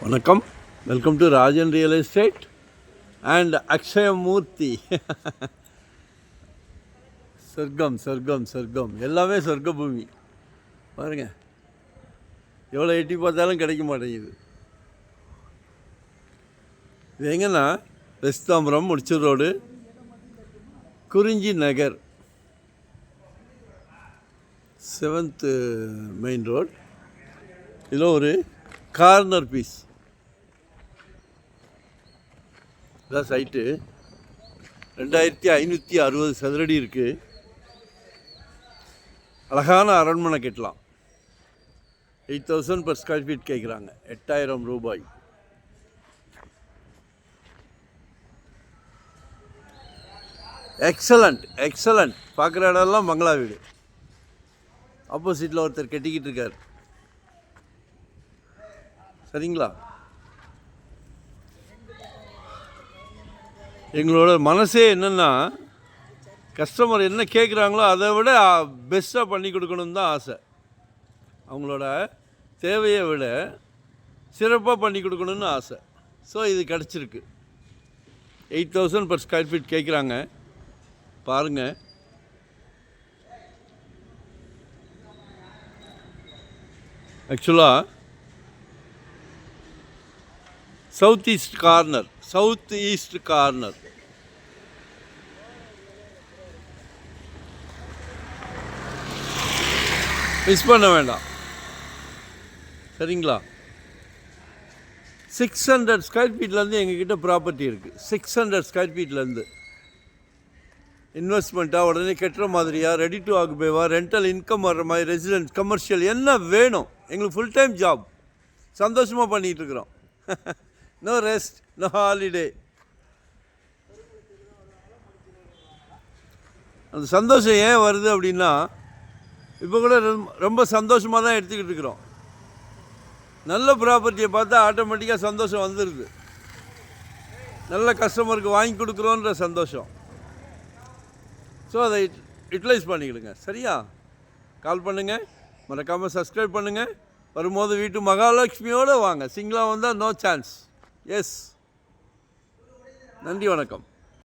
வணக்கம், welcome to Rajan real estate and Akshayamurthy. சொர்க்கம் சொர்க்கம் சொர்க்கம், எல்லாமே சொர்க்க பூமி. பாருங்கள், எவ்வளோ எட்டி பார்த்தாலும் கிடைக்க மாட்டேங்குது. இது எங்கன்னா வெஸ்ட் தாம்பரம் முடிச்சூர் ரோடு, குறிஞ்சி நகர், 7th மெயின் ரோட். இதில் ஒரு கார்னர் பீஸ். இதான் சைட்டு. 2560 சதுரடி இருக்குது. அழகான அரண்மனை கட்டலாம். 8000 per square feet கேட்குறாங்க. 8000 ரூபாய். Excellent excellent. பார்க்குற இடம்லாம் பங்களா வீடு. ஆப்போசிட்டில் ஒருத்தர் கட்டிக்கிட்டு இருக்கார். சரிங்களா? எங்களோட மனசே என்னென்னா, கஸ்டமர் என்ன கேட்குறாங்களோ அதை விட பெஸ்ட்டாக பண்ணி கொடுக்கணுன்னு தான் ஆசை. அவங்களோட தேவையை விட சிறப்பாக பண்ணி கொடுக்கணுன்னு ஆசை. ஸோ இது கிடச்சிருக்கு. 8000 per square feet கேட்குறாங்க. பாருங்கள், ஆக்சுவலாக சவுத் ஈஸ்ட் கார்னர். மிஸ் பண்ண வேண்டாம். சரிங்களா? 600 ஸ்கொயர் ஃபீட்லேருந்து எங்ககிட்ட ப்ராப்பர்ட்டி இருக்குது. 600 ஸ்கொயர் ஃபீட்லேருந்து இன்வெஸ்ட்மெண்ட்டாக உடனே கட்டுற மாதிரியா, ரெடி டு ஆக்குபேவா, ரெண்டல் இன்கம் வர்ற மாதிரி, ரெசிடென்ஸ், கமர்ஷியல், என்ன வேணும் எங்களுக்கு. ஃபுல் டைம் ஜாப், சந்தோஷமாக பண்ணிகிட்ருக்குறோம். No rest, no holiday. அந்த சந்தோஷம் ஏன் வருது அப்படின்னா, இப்போ கூட ரொம்ப சந்தோஷமாக தான் எடுத்துக்கிட்டு இருக்கிறோம். நல்ல ப்ராப்பர்ட்டியை பார்த்தா ஆட்டோமேட்டிக்காக சந்தோஷம் வந்துடுது. நல்ல கஸ்டமருக்கு வாங்கி கொடுக்குறோன்ற சந்தோஷம். ஸோ அதை யூட்டிலைஸ் பண்ணிக்கிடுங்க. சரியா? கால் பண்ணுங்கள், மறக்காமல் சப்ஸ்கிரைப் பண்ணுங்கள். வரும்போது வீட்டு மகாலட்சுமியோடு வாங்க. சிங்கிளாக வந்தால் நோ சான்ஸ். எஸ். நன்றி, வணக்கம்.